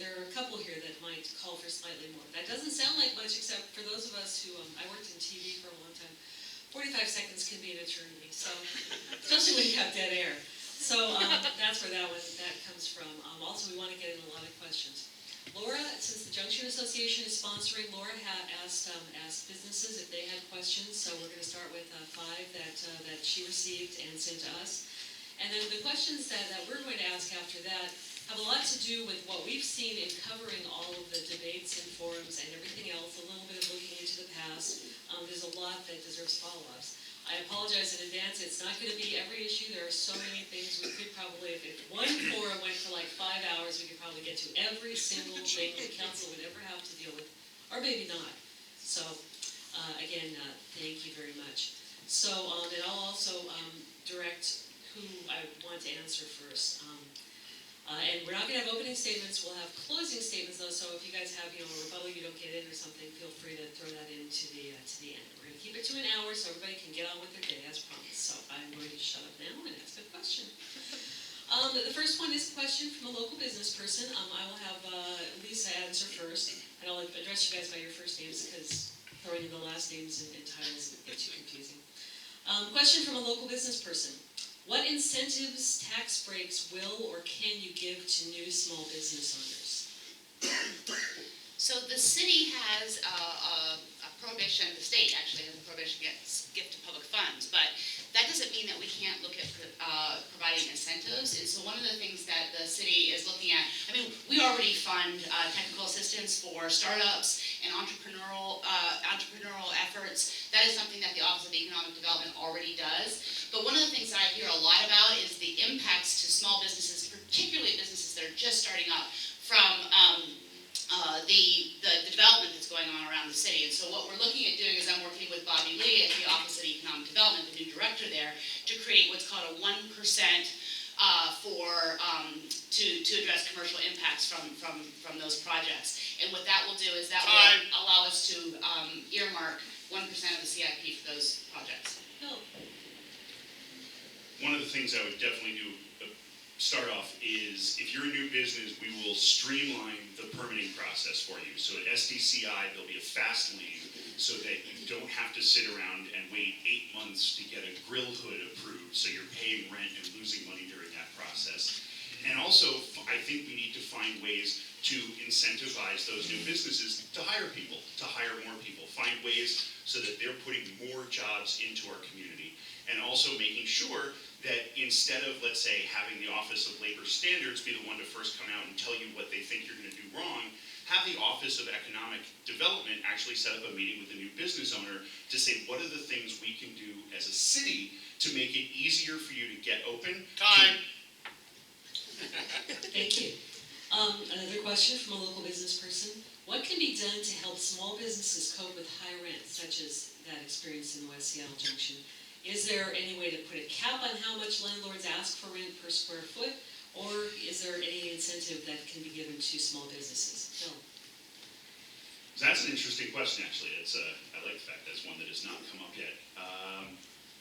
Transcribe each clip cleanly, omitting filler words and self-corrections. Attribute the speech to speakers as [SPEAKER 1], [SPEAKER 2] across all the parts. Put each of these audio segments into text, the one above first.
[SPEAKER 1] there are a couple here that might call for slightly more. That doesn't sound like much, except for those of us who, I worked in TV for a long time. 45 seconds can be an eternity, so, especially when you have dead air. So that's where that comes from. Also, we want to get in a lot of questions. Laura, since the Junction Association is sponsoring, Laura asked businesses if they had questions. So we're going to start with 5 that she received and sent to us. And then the questions that we're going to ask after that have a lot to do with what we've seen in covering all of the debates and forums and everything else, a little bit of looking into the past. There's a lot that deserves follow-ups. I apologize in advance, it's not going to be every issue. There are so many things we could probably, if one forum went for like 5 hours, we could probably get to every single thing the council would ever have to deal with, or maybe not. So, again, thank you very much. So, and I'll also direct who I want to answer first. And we're not going to have opening statements, we'll have closing statements though, so if you guys have, a rebuttal you don't get in or something, feel free to throw that into the end. We're going to keep it to an hour so everybody can get on with their day as promised. So I'm going to shut up now and ask a question. The first one is a question from a local business person. I will have Lisa answer first, and I'll address you guys by your first names because throwing in the last names and titles gets you confusing. Question from a local business person. What incentives, tax breaks will or can you give to new small business owners?
[SPEAKER 2] So the city has a prohibition, the state actually has a prohibition against gift of public funds, but that doesn't mean that we can't look at providing incentives. And so one of the things that the city is looking at, we already fund technical assistance for startups and entrepreneurial efforts. That is something that the Office of Economic Development already does. But one of the things that I hear a lot about is the impacts to small businesses, particularly businesses that are just starting up, from the development that's going on around the city. And so what we're looking at doing is I'm working with Bobby Lee at the Office of Economic Development, the new director there, to create what's called a 1% to address commercial impacts from those projects. And what that will do is that will allow us to earmark 1% of the CIP for those projects.
[SPEAKER 1] No.
[SPEAKER 3] One of the things I would definitely do start off is, if you're a new business, we will streamline the permitting process for you. So at SDCI, there'll be a fast lane so that you don't have to sit around and wait 8 months to get a grill hood approved, so you're paying rent and losing money during that process. And also, I think we need to find ways to incentivize those new businesses to hire people, to hire more people, find ways so that they're putting more jobs into our community. And also making sure that instead of, let's say, having the Office of Labor Standards be the one to first come out and tell you what they think you're going to do wrong, have the Office of Economic Development actually set up a meeting with the new business owner to say, what are the things we can do as a city to make it easier for you to get open?
[SPEAKER 4] Time.
[SPEAKER 1] Thank you. Another question from a local business person. What can be done to help small businesses cope with high rents, such as that experience in West Seattle Junction? Is there any way to put a cap on how much landlords ask for rent per square foot? Or is there any incentive that can be given to small businesses? Phil?
[SPEAKER 3] That's an interesting question, actually. I like the fact that's one that has not come up yet.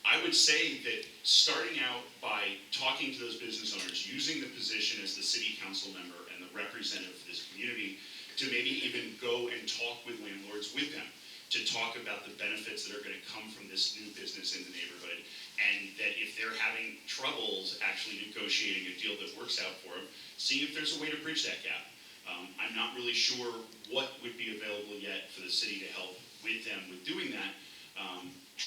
[SPEAKER 3] I would say that starting out by talking to those business owners, using the position as the city council member and the representative for this community to maybe even go and talk with landlords with them, to talk about the benefits that are going to come from this new business in the neighborhood, and that if they're having troubles actually negotiating a deal that works out for them, seeing if there's a way to bridge that gap. I'm not really sure what would be available yet for the city to help with them with doing that,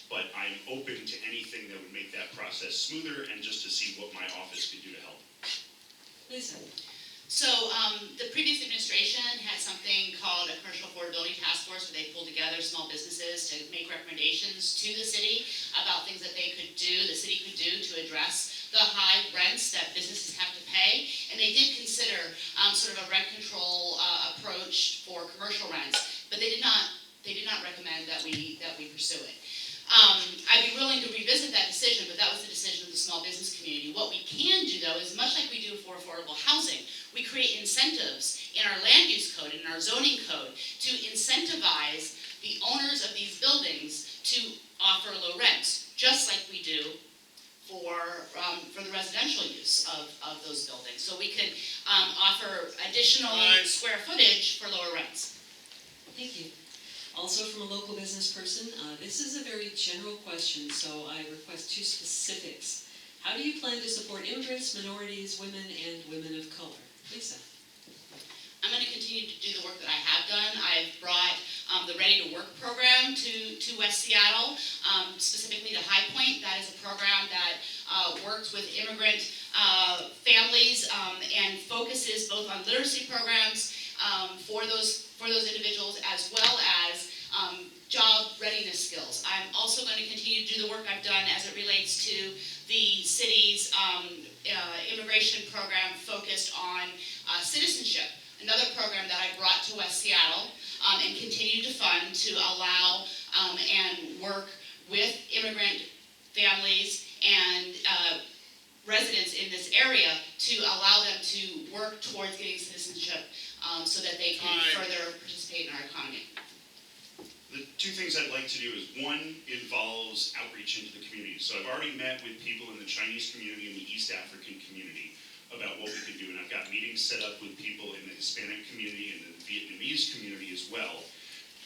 [SPEAKER 3] but I'm open to anything that would make that process smoother and just to see what my office could do to help.
[SPEAKER 1] Lisa?
[SPEAKER 2] So the previous administration had something called a Commercial Affordability Task Force, where they pulled together small businesses to make recommendations to the city about things that they could do, the city could do to address the high rents that businesses have to pay. And they did consider sort of a rent control approach for commercial rents, but they did not recommend that we pursue it. I'd be willing to revisit that decision, but that was the decision of the small business community. What we can do, though, is much like we do for affordable housing, we create incentives in our land use code, in our zoning code, to incentivize the owners of these buildings to offer low rents, just like we do for the residential use of those buildings. So we could offer additional square footage for lower rents.
[SPEAKER 1] Thank you. Also from a local business person, this is a very general question, so I request 2 specifics. How do you plan to support immigrants, minorities, women, and women of color? Lisa.
[SPEAKER 2] I'm going to continue to do the work that I have done. I've brought the Ready to Work program to West Seattle, specifically to High Point. That is a program that works with immigrant families and focuses both on literacy programs for those individuals, as well as job readiness skills. I'm also going to continue to do the work I've done as it relates to the city's immigration program focused on citizenship. Another program that I brought to West Seattle and continue to fund to allow and work with immigrant families and residents in this area to allow them to work towards getting citizenship so that they can further participate in our economy.
[SPEAKER 3] The 2 things I'd like to do is, one involves outreach into the community. So I've already met with people in the Chinese community and the East African community about what we can do, and I've got meetings set up with people in the Hispanic community and the Vietnamese community as well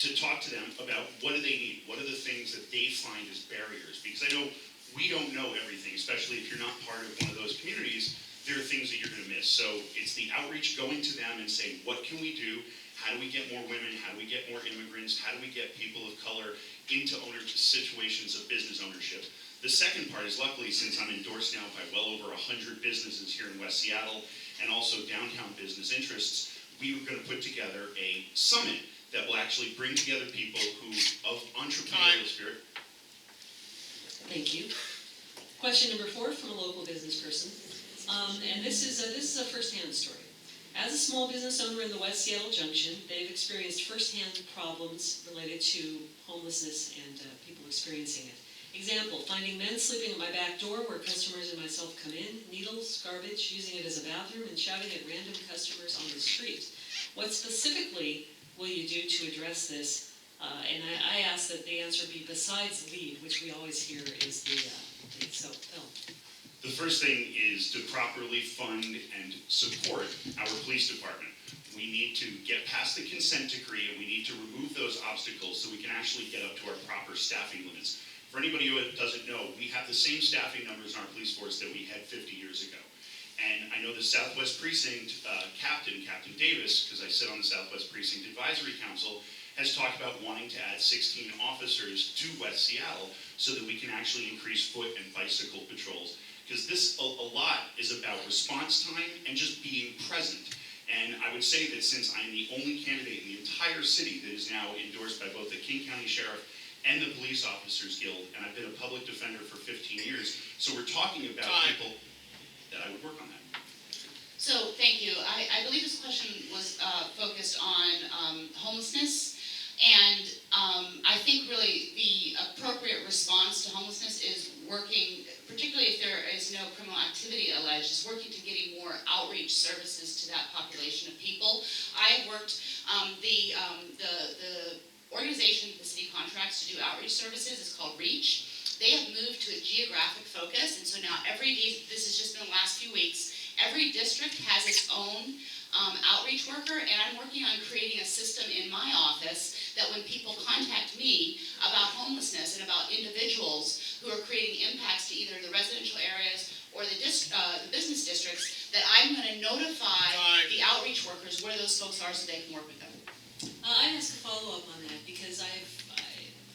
[SPEAKER 3] to talk to them about what do they need, what are the things that they find as barriers, because I know we don't know everything, especially if you're not part of one of those communities. There are things that you're going to miss. So it's the outreach, going to them and saying, what can we do? How do we get more women? How do we get more immigrants? How do we get people of color into situations of business ownership? The second part is, luckily, since I'm endorsed now by well over 100 businesses here in West Seattle and also downtown business interests, we were going to put together a summit that will actually bring together people who, of entrepreneurial spirit.
[SPEAKER 1] Thank you. Question number 4 from a local business person, and this is a first-hand story. As a small business owner in the West Seattle Junction, they've experienced first-hand problems related to homelessness and people experiencing it. Example, finding men sleeping at my back door where customers and myself come in, needles, garbage, using it as a bathroom, and shouting at random customers on the street. What specifically will you do to address this? And I ask that the answer be besides lead, which we always hear is the lead. So, Phil.
[SPEAKER 3] The first thing is to properly fund and support our police department. We need to get past the consent decree, and we need to remove those obstacles so we can actually get up to our proper staffing limits. For anybody who doesn't know, we have the same staffing numbers in our police force that we had 50 years ago. And I know the Southwest Precinct Captain Davis, because I sit on the Southwest Precinct Advisory Council, has talked about wanting to add 16 officers to West Seattle so that we can actually increase foot and bicycle patrols. Because this, a lot is about response time and just being present. And I would say that since I'm the only candidate in the entire city that is now endorsed by both the King County Sheriff and the Police Officers Guild, and I've been a public defender for 15 years, so we're talking about people that I would work on that.
[SPEAKER 2] So, thank you. I believe this question was focused on homelessness, and I think really the appropriate response to homelessness is working, particularly if there is no criminal activity alleged, is working to getting more outreach services to that population of people. I have worked, the organization the city contracts to do outreach services is called REACH. They have moved to a geographic focus, and so now every day, this has just been the last few weeks, every district has its own outreach worker, and I'm working on creating a system in my office that when people contact me about homelessness and about individuals who are creating impacts to either the residential areas or the business districts, that I'm going to notify the outreach workers where those folks are so they can work with them.
[SPEAKER 1] I'd ask a follow-up on that because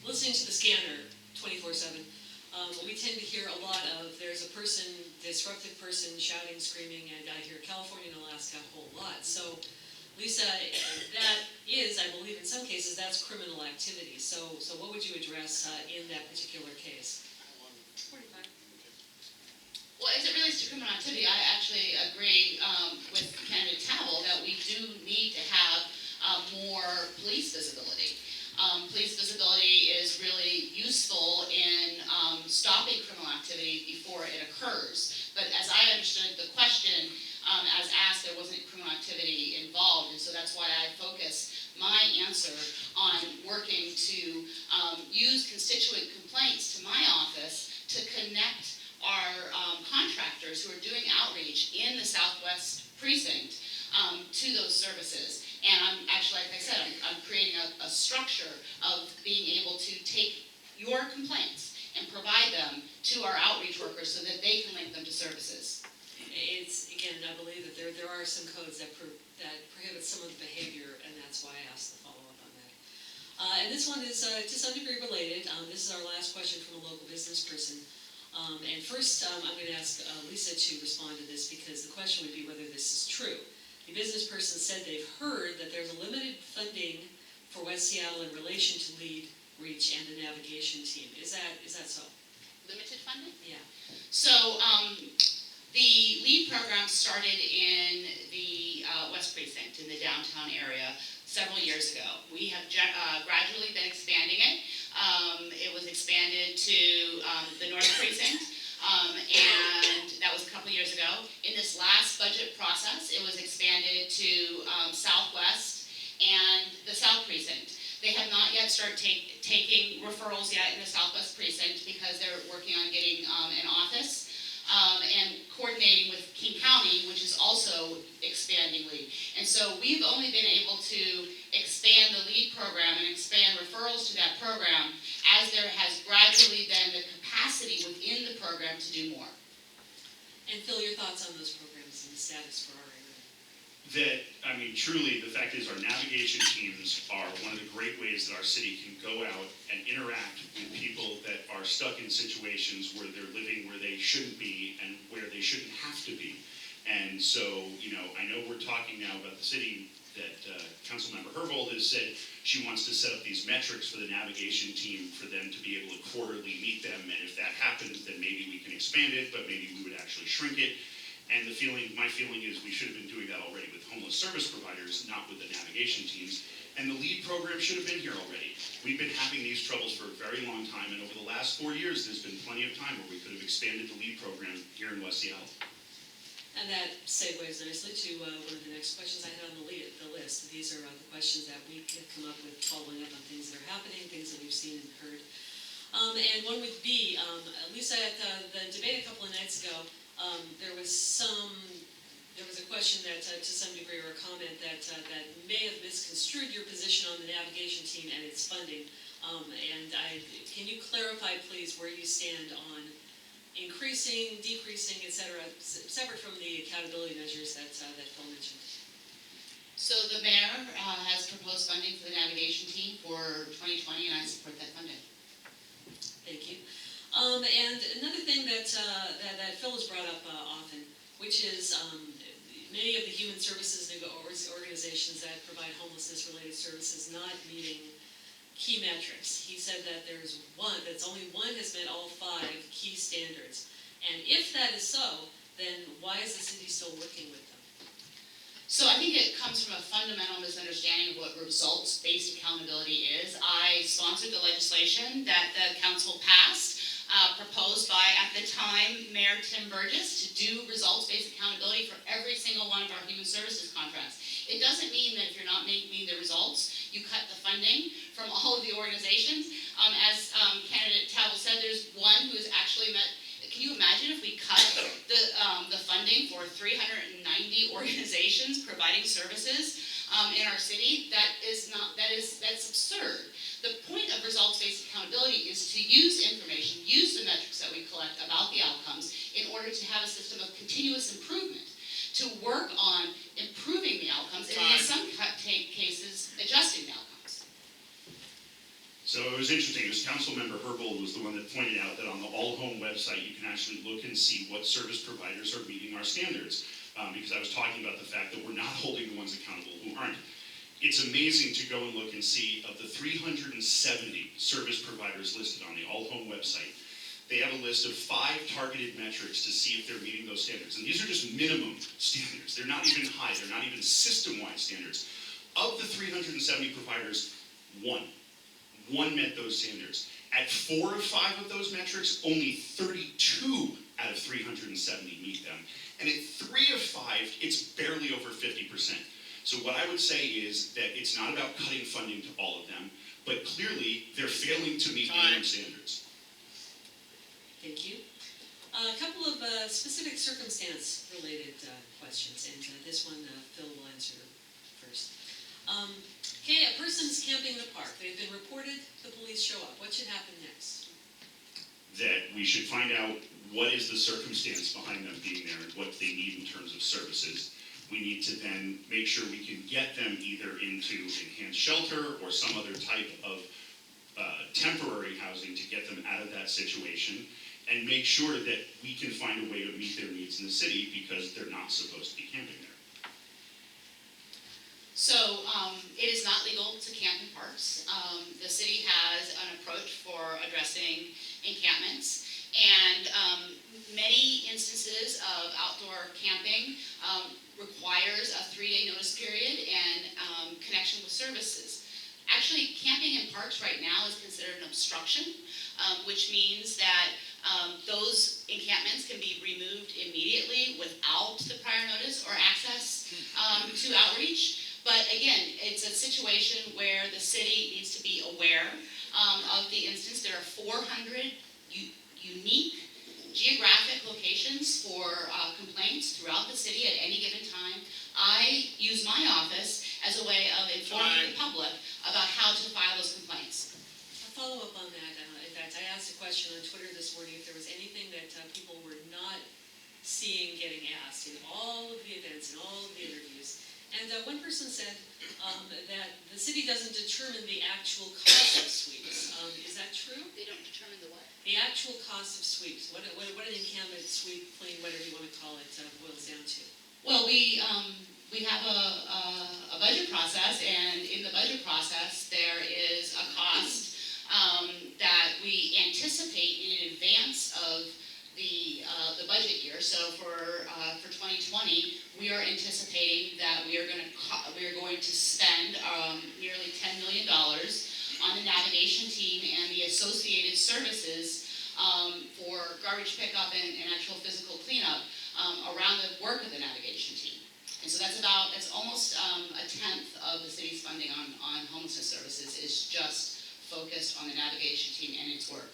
[SPEAKER 1] listening to the scanner 24/7, we tend to hear a lot of there's a person, disruptive person shouting, screaming, and I hear California and Alaska a whole lot. So, Lisa, that is, I believe in some cases, that's criminal activity. So what would you address in that particular case? 45.
[SPEAKER 2] Well, as it relates to criminal activity, I actually agree with candidate Tavel that we do need to have more police visibility. Police visibility is really useful in stopping criminal activity before it occurs. But as I understood the question, as asked, there wasn't criminal activity involved, and so that's why I focus my answer on working to use constituent complaints to my office to connect our contractors who are doing outreach in the Southwest Precinct to those services. And I'm actually, like I said, I'm creating a structure of being able to take your complaints and provide them to our outreach workers so that they can link them to services.
[SPEAKER 1] It's, again, I believe that there are some codes that prohibit some of the behavior, and that's why I asked the follow-up on that. And this one is to some degree related. This is our last question from a local business person. And first, I'm going to ask Lisa to respond to this, because the question would be whether this is true. The business person said they've heard that there's a limited funding for West Seattle in relation to LEAD, REACH, and the navigation team. Is that so?
[SPEAKER 2] Limited funding?
[SPEAKER 1] Yeah.
[SPEAKER 2] So the LEAD program started in the West Precinct in the downtown area several years ago. We have gradually been expanding it. It was expanded to the North Precinct, and that was a couple years ago. In this last budget process, it was expanded to Southwest and the South Precinct. They have not yet started taking referrals yet in the Southwest Precinct because they're working on getting an office and coordinating with King County, which is also expanding LEAD. And so we've only been able to expand the LEAD program and expand referrals to that program as there has gradually been the capacity within the program to do more.
[SPEAKER 1] And Phil, your thoughts on those programs and the status for our area?
[SPEAKER 3] Truly, the fact is our navigation teams are one of the great ways that our city can go out and interact with people that are stuck in situations where they're living where they shouldn't be and where they shouldn't have to be. And so, I know we're talking now about the city that Councilmember Herbold has said she wants to set up these metrics for the navigation team for them to be able to quarterly meet them. And if that happens, then maybe we can expand it, but maybe we would actually shrink it. And my feeling is we should have been doing that already with homeless service providers, not with the navigation teams. And the LEAD program should have been here already. We've been having these troubles for a very long time, and over the last 4 years, there's been plenty of time where we could have expanded the LEAD program here in West Seattle.
[SPEAKER 1] And that segues nicely to one of the next questions I had on the list. These are the questions that we can come up with following up on things that are happening, things that we've seen and heard. And one would be, Lisa, at the debate a couple of nights ago, there was a question that, to some degree, or a comment that may have misconstrued your position on the navigation team and its funding. Can you clarify, please, where you stand on increasing, decreasing, et cetera, separate from the accountability measures that Phil mentioned?
[SPEAKER 2] So the mayor has proposed funding for the navigation team for 2020, and I support that funding.
[SPEAKER 1] Thank you. And another thing that Phil has brought up often, which is many of the human services organizations that provide homelessness-related services not meeting key metrics. He said that there's only one has met all 5 key standards. And if that is so, then why is the city still working with them?
[SPEAKER 2] So I think it comes from a fundamental misunderstanding of what results-based accountability is. I sponsored the legislation that the council passed, proposed by, at the time, Mayor Tim Burgess, to do results-based accountability for every single one of our human services contracts. It doesn't mean that if you're not meeting the results, you cut the funding from all of the organizations. As candidate Tavel said, there's one who has actually met. Can you imagine if we cut the funding for 390 organizations providing services in our city? That's absurd. The point of results-based accountability is to use information, use the metrics that we collect about the outcomes in order to have a system of continuous improvement, to work on improving the outcomes, and in some cases, adjusting the outcomes.
[SPEAKER 3] So it was interesting, it was Councilmember Herbold was the one that pointed out that on the All Home website, you can actually look and see what service providers are meeting our standards. Because I was talking about the fact that we're not holding the ones accountable who aren't. It's amazing to go and look and see of the 370 service providers listed on the All Home website, they have a list of 5 targeted metrics to see if they're meeting those standards. And these are just minimum standards. They're not even high, they're not even system-wide standards. Of the 370 providers, one met those standards. At 4 of 5 of those metrics, only 32 out of 370 meet them. And at 3 of 5, it's barely over 50%. So what I would say is that it's not about cutting funding to all of them, but clearly they're failing to meet minimum standards.
[SPEAKER 1] Thank you. A couple of specific circumstance-related questions, and this one Phil will answer Okay, a person's camping in the park. They've been reported, the police show up. What should happen next?
[SPEAKER 3] That we should find out what is the circumstance behind them being there and what they need in terms of services. We need to then make sure we can get them either into enhanced shelter or some other type of temporary housing to get them out of that situation, and make sure that we can find a way to meet their needs in the city because they're not supposed to be camping there.
[SPEAKER 2] So it is not legal to camp in parks. The city has an approach for addressing encampments, and many instances of outdoor camping requires a 3-day notice period and connection with services. Actually, camping in parks right now is considered an obstruction, which means that those encampments can be removed immediately without the prior notice or access to outreach. But again, it's a situation where the city needs to be aware of the instance. There are 400 unique geographic locations for complaints throughout the city at any given time. I use my office as a way of informing the public about how to file those complaints.
[SPEAKER 1] A follow-up on that. In fact, I asked a question on Twitter this morning if there was anything that people were not seeing getting asked in all of the events and all of the interviews. And one person said that the city doesn't determine the actual cost of sweeps. Is that true?
[SPEAKER 2] They don't determine the what?
[SPEAKER 1] The actual cost of sweeps. What an encampment, sweep, clean, whatever you want to call it, boils down to.
[SPEAKER 2] Well, we have a budget process, and in the budget process, there is a cost that we anticipate in advance of the budget year. So for 2020, we are anticipating that we are going to spend nearly $10 million on the navigation team and the associated services for garbage pickup and actual physical cleanup around the work of the navigation team. And so that's almost a tenth of the city's funding on homelessness services is just focused on the navigation team and its work.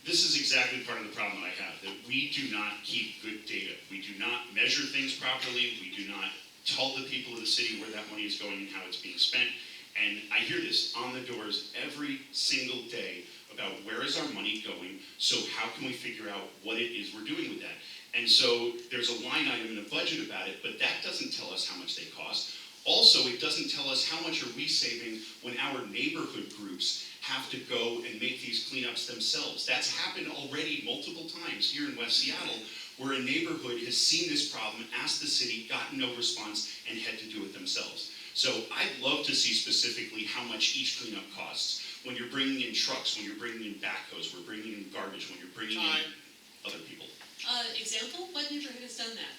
[SPEAKER 3] This is exactly part of the problem I have, that we do not keep good data. We do not measure things properly. We do not tell the people of the city where that money is going and how it's being spent. And I hear this on the doors every single day about where is our money going, so how can we figure out what it is we're doing with that. And so there's a line item in the budget about it, but that doesn't tell us how much they cost. Also, it doesn't tell us how much are we saving when our neighborhood groups have to go and make these cleanups themselves. That's happened already multiple times here in West Seattle, where a neighborhood has seen this problem, asked the city, gotten no response, and had to do it themselves. So I'd love to see specifically how much each cleanup costs. When you're bringing in trucks, when you're bringing in backhoes, we're bringing in garbage, when you're bringing in other people.
[SPEAKER 1] Example, what neighborhood has done that?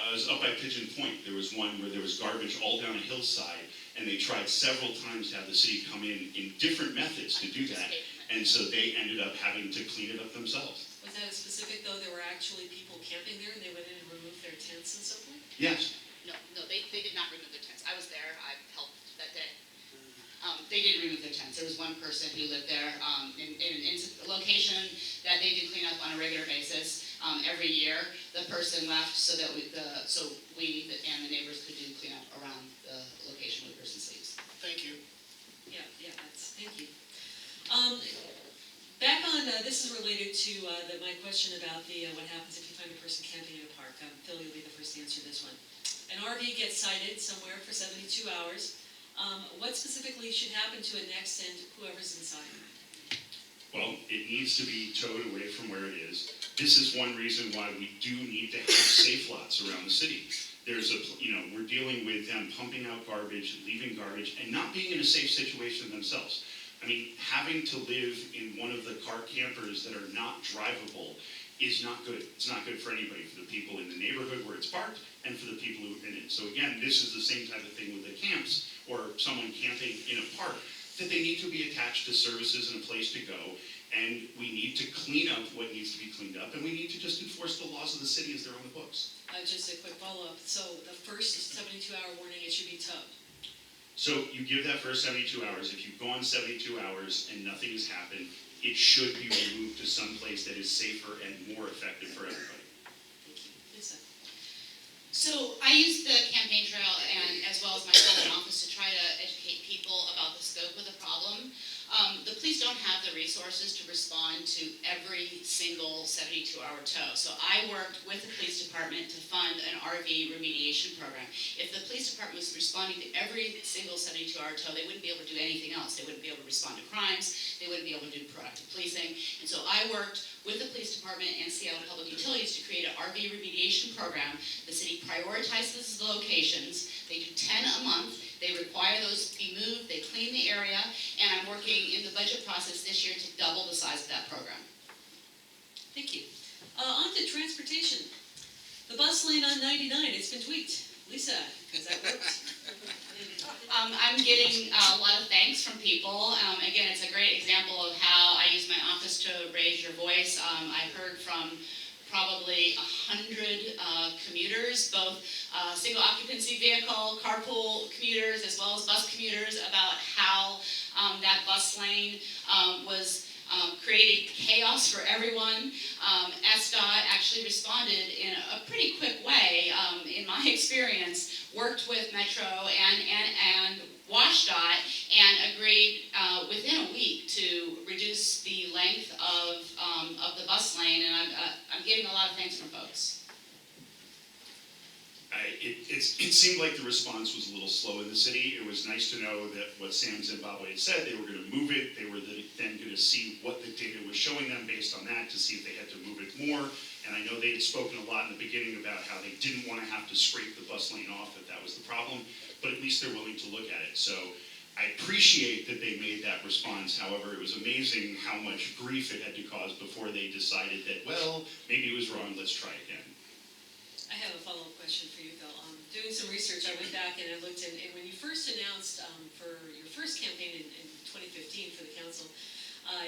[SPEAKER 3] It was up by Pigeon Point. There was one where there was garbage all down a hillside, and they tried several times to have the city come in different methods to do that, and so they ended up having to clean it up themselves.
[SPEAKER 1] Was that a specific, though, there were actually people camping there and they went in and removed their tents and so forth?
[SPEAKER 3] Yes.
[SPEAKER 2] No, they did not remove their tents. I was there, I helped that day. They did remove their tents. There was one person who lived there in a location that they did clean up on a regular basis. Every year, the person left so that we and the neighbors could do cleanup around the location where the person sleeps.
[SPEAKER 4] Thank you.
[SPEAKER 1] Yeah, thank you. Back on, this is related to my question about what happens if you find a person camping in a park. Phil, you'll be the first to answer this one. An RV gets cited somewhere for 72 hours. What specifically should happen to it next and whoever's inside?
[SPEAKER 3] Well, it needs to be towed away from where it is. This is one reason why we do need to have safe lots around the city. We're dealing with them pumping out garbage, leaving garbage, and not being in a safe situation themselves. I mean, having to live in one of the car campers that are not drivable is not good. It's not good for anybody, for the people in the neighborhood where it's parked, and for the people who are in it. So again, this is the same type of thing with the camps, or someone camping in a park, that they need to be attached to services and a place to go, and we need to clean up what needs to be cleaned up, and we need to just enforce the laws of the city as they're on the books.
[SPEAKER 1] Just a quick follow-up. So the first 72-hour warning, it should be towed.
[SPEAKER 3] So you give that first 72 hours. If you've gone 72 hours and nothing has happened, it should be removed to some place that is safer and more effective for everybody.
[SPEAKER 1] Thank you. Lisa?
[SPEAKER 2] So I use the campaign trail and as well as my role in office to try to educate people about the scope of the problem. The police don't have the resources to respond to every single 72-hour tow. So I worked with the police department to fund an RV remediation program. If the police department was responding to every single 72-hour tow, they wouldn't be able to do anything else. They wouldn't be able to respond to crimes. They wouldn't be able to do proactive policing. And so I worked with the police department and Seattle Public Utilities to create an RV remediation program. The city prioritizes the locations. They do 10 a month. They require those to be moved. They clean the area. And I'm working in the budget process this year to double the size of that program.
[SPEAKER 1] Thank you. On to transportation. The bus lane on 99, it's been tweaked. Lisa, has that worked?
[SPEAKER 2] I'm getting a lot of thanks from people. Again, it's a great example of how I use my office to raise your voice. I heard from probably 100 commuters, both single occupancy vehicle, carpool commuters, as well as bus commuters, about how that bus lane was creating chaos for everyone. SDOT actually responded in a pretty quick way, in my experience, worked with Metro and WashDOT and agreed within a week to reduce the length of the bus lane, and I'm getting a lot of thanks from folks.
[SPEAKER 3] It seemed like the response was a little slow in the city. It was nice to know that what Sam Zimbabwe had said, they were going to move it. They were then going to see what the data was showing them based on that to see if they had to move it more. And I know they had spoken a lot in the beginning about how they didn't want to have to scrape the bus lane off if that was the problem, but at least they're willing to look at it. So I appreciate that they made that response. However, it was amazing how much grief it had to cause before they decided that, well, maybe it was wrong, let's try again.
[SPEAKER 1] I have a follow-up question for you, Bill. Doing some research, I went back and I looked in, and when you first announced for your first campaign in 2015 for the council,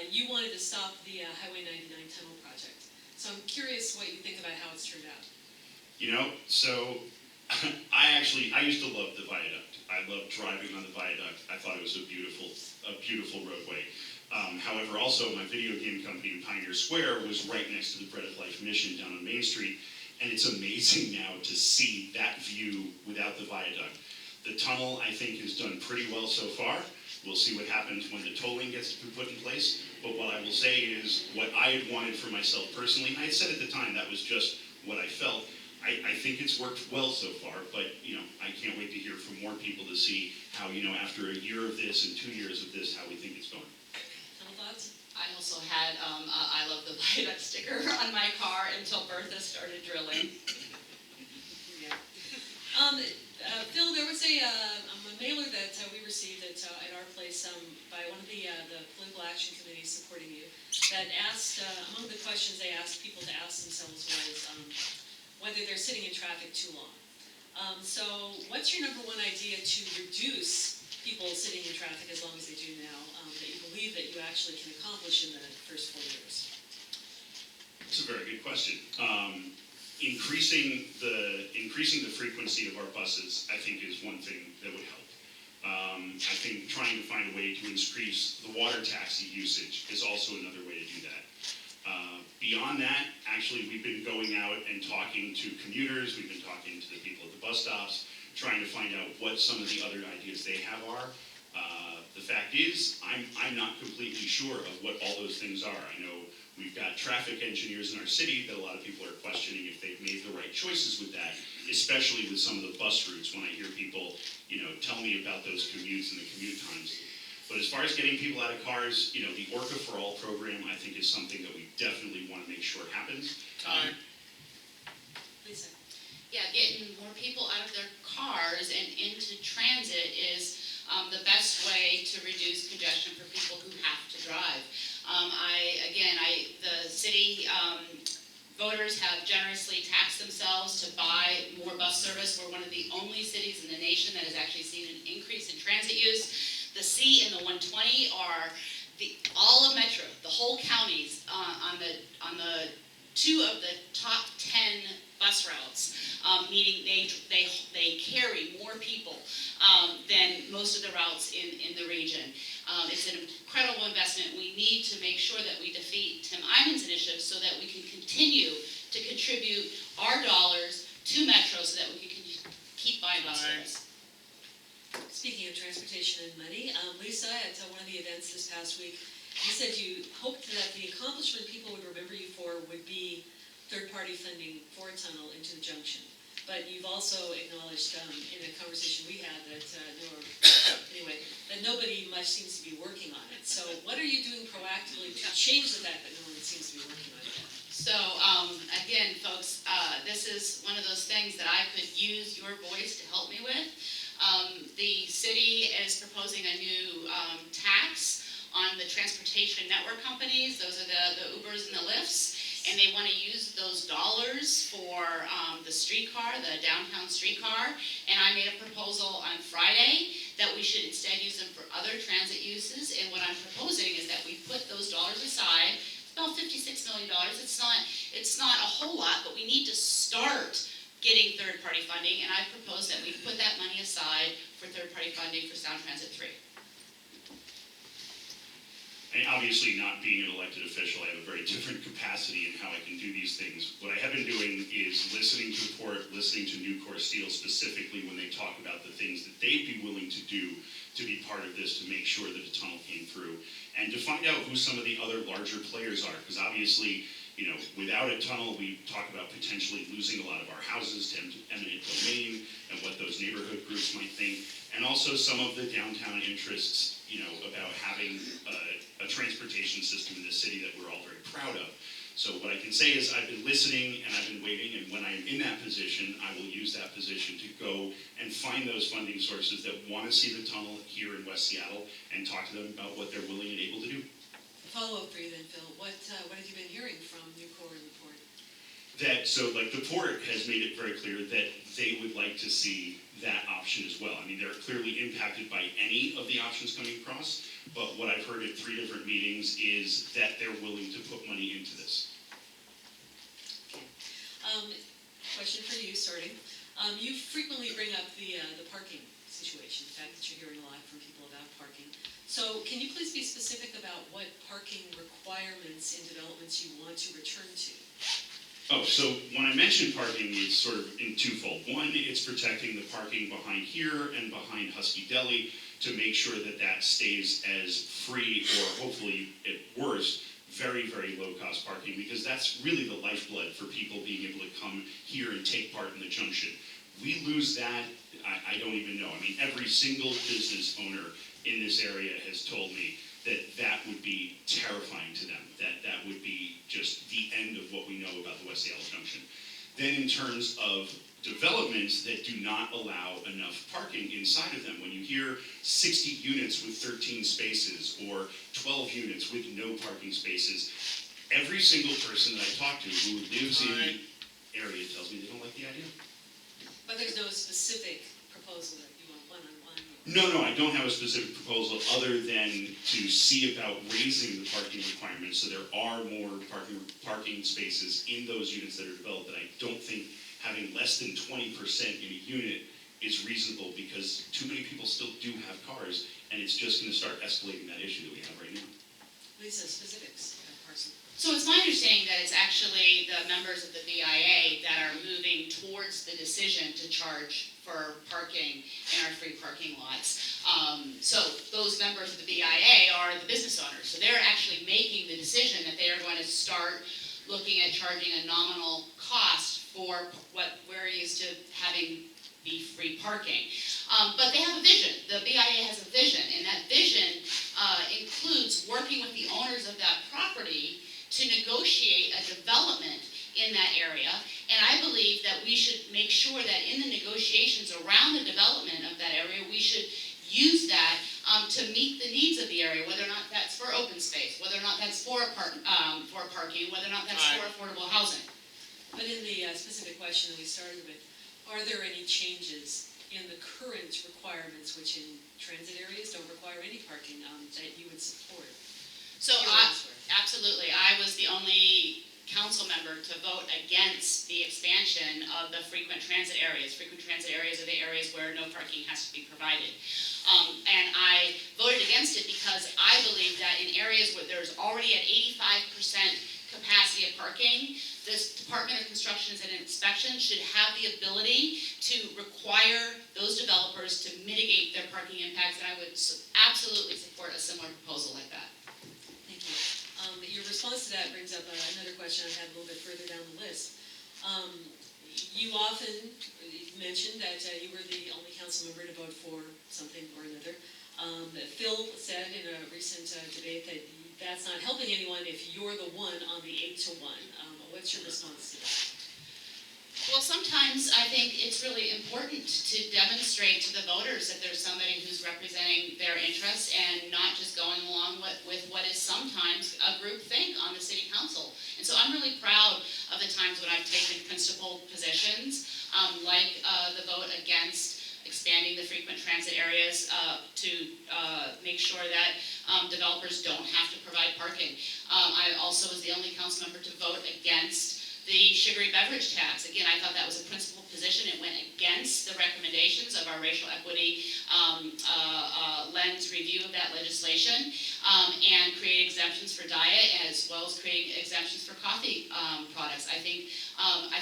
[SPEAKER 1] you wanted to stop the Highway 99 tunnel project. So I'm curious what you think about how it's turned out.
[SPEAKER 3] You know, so I used to love the viaduct. I loved driving on the viaduct. I thought it was a beautiful roadway. However, also my video game company in Pioneer Square was right next to the Bread of Life mission down on Main Street. And it's amazing now to see that view without the viaduct. The tunnel, I think, has done pretty well so far. We'll see what happens when the tolling gets put in place. But what I will say is what I had wanted for myself personally, I had said at the time that was just what I felt. I think it's worked well so far, but I can't wait to hear from more people to see how, after a year of this and 2 years of this, how we think it's going.
[SPEAKER 1] Tunnel thoughts?
[SPEAKER 2] I also had I love the viaduct sticker on my car until Bertha started drilling.
[SPEAKER 1] Yeah. Phil, there was a mailer that we received at our place by one of the political action committees supporting you that asked, among the questions they asked people to ask themselves was whether they're sitting in traffic too long. So what's your number one idea to reduce people sitting in traffic as long as they do now, that you believe that you actually can accomplish in the first 4 years?
[SPEAKER 3] It's a very good question. Increasing the frequency of our buses, I think, is one thing that would help. I think trying to find a way to increase the water taxi usage is also another way to do that. Beyond that, actually, we've been going out and talking to commuters. We've been talking to the people at the bus stops, trying to find out what some of the other ideas they have are. The fact is, I'm not completely sure of what all those things are. I know we've got traffic engineers in our city that a lot of people are questioning if they've made the right choices with that, especially with some of the bus routes when I hear people, tell me about those commutes and the commute times. But as far as getting people out of cars, the Orca for All program, I think, is something that we definitely want to make sure happens.
[SPEAKER 1] Lisa?
[SPEAKER 2] Yeah, getting more people out of their cars and into transit is the best way to reduce congestion for people who have to drive. The city voters have generously taxed themselves to buy more bus service. We're one of the only cities in the nation that has actually seen an increase in transit use. The C and the 120 are all of Metro, the whole counties on the 2 of the top 10 bus routes, meaning they carry more people than most of the routes in the region. It's an incredible investment. We need to make sure that we defeat Tim Iman's initiative so that we can continue to contribute our dollars to Metro so that we can keep buying bus service.
[SPEAKER 1] Speaking of transportation and money, Lisa, at one of the events this past week, you said you hoped that the accomplishment people would remember you for would be third-party funding for a tunnel into the junction. But you've also acknowledged in a conversation we had that that nobody much seems to be working on it. So what are you doing proactively to change the fact that no one seems to be working on it?
[SPEAKER 2] So again, folks, this is one of those things that I could use your voice to help me with. The city is proposing a new tax on the transportation network companies. Those are the Ubers and the Lyfts. And they want to use those dollars for the streetcar, the downtown streetcar. And I made a proposal on Friday that we should instead use them for other transit uses. And what I'm proposing is that we put those dollars aside. It's about $56 million. It's not a whole lot, but we need to start getting third-party funding. And I propose that we put that money aside for third-party funding for Sound Transit 3.
[SPEAKER 3] And obviously, not being an elected official, I have a very different capacity in how I can do these things. What I have been doing is listening to the port, listening to Nucor Steel specifically when they talk about the things that they'd be willing to do to be part of this, to make sure that a tunnel came through, and to find out who some of the other larger players are. Because obviously, without a tunnel, we talk about potentially losing a lot of our houses to eminent domain and what those neighborhood groups might think, and also some of the downtown interests, about having a transportation system in the city that we're all very proud of. So what I can say is I've been listening and I've been waiting, and when I'm in that position, I will use that position to go and find those funding sources that want to see the tunnel here in West Seattle and talk to them about what they're willing and able to do.
[SPEAKER 1] Follow-up for you then, Phil. What have you been hearing from Nucor and the port?
[SPEAKER 3] The port has made it very clear that they would like to see that option as well. I mean, they're clearly impacted by any of the options coming across, but what I've heard at 3 different meetings is that they're willing to put money into this.
[SPEAKER 1] Okay. Question for you, starting. You frequently bring up the parking situation, the fact that you're hearing a lot from people about parking. So can you please be specific about what parking requirements and developments you want to return to?
[SPEAKER 3] Oh, so when I mention parking, it's sort of in twofold. One, it's protecting the parking behind here and behind Husky Deli to make sure that that stays as free, or hopefully, at worst, very, very low-cost parking, because that's really the lifeblood for people being able to come here and take part in the junction. We lose that, I don't even know. I mean, every single business owner in this area has told me that would be terrifying to them, that would be just the end of what we know about the West Seattle Junction. Then in terms of developments that do not allow enough parking inside of them, when you hear 60 units with 13 spaces or 12 units with no parking spaces, every single person that I talk to who lives in the area tells me they don't like the idea.
[SPEAKER 1] But there's no specific proposal that you want one-on-one?
[SPEAKER 3] No, I don't have a specific proposal other than to see about raising the parking requirements so there are more parking spaces in those units that are developed. That I don't think having less than 20% in a unit is reasonable, because too many people still do have cars, and it's just going to start escalating that issue that we have right now.
[SPEAKER 1] Lisa, specifics, Parson.
[SPEAKER 2] So it's my understanding that it's actually the members of the BIA that are moving towards the decision to charge for parking in our free parking lots. So those members of the BIA are the business owners. So they're actually making the decision that they are going to start looking at charging a nominal cost for what we're used to having be free parking. But they have a vision. The BIA has a vision, and that vision includes working with the owners of that property to negotiate a development in that area. And I believe that we should make sure that in the negotiations around the development of that area, we should use that to meet the needs of the area, whether or not that's for open space, whether or not that's for parking, whether or not that's for affordable housing.
[SPEAKER 1] But in the specific question that we started with, are there any changes in the current requirements, which in transit areas don't require any parking, that you would support?
[SPEAKER 2] So absolutely, I was the only council member to vote against the expansion of the frequent transit areas. Frequent transit areas are the areas where no parking has to be provided. And I voted against it because I believe that in areas where there's already an 85% capacity of parking, this Department of Construction and Inspection should have the ability to require those developers to mitigate their parking impacts, and I would absolutely support a similar proposal like that.
[SPEAKER 1] Thank you. Your response to that brings up another question I have a little bit further down the list. You often mentioned that you were the only council member to vote for something or another. Phil said in a recent debate that that's not helping anyone if you're the one on the 8-1. What's your response to that?
[SPEAKER 2] Well, sometimes I think it's really important to demonstrate to the voters that there's somebody who's representing their interests and not just going along with what is sometimes a group think on the city council. And so I'm really proud of the times when I've taken principled positions, like the vote against expanding the frequent transit areas to make sure that developers don't have to provide parking. I also was the only council member to vote against the sugary beverage tax. Again, I thought that was a principled position. It went against the recommendations of our racial equity lens review of that legislation, and create exemptions for diet as well as creating exemptions for coffee products. I think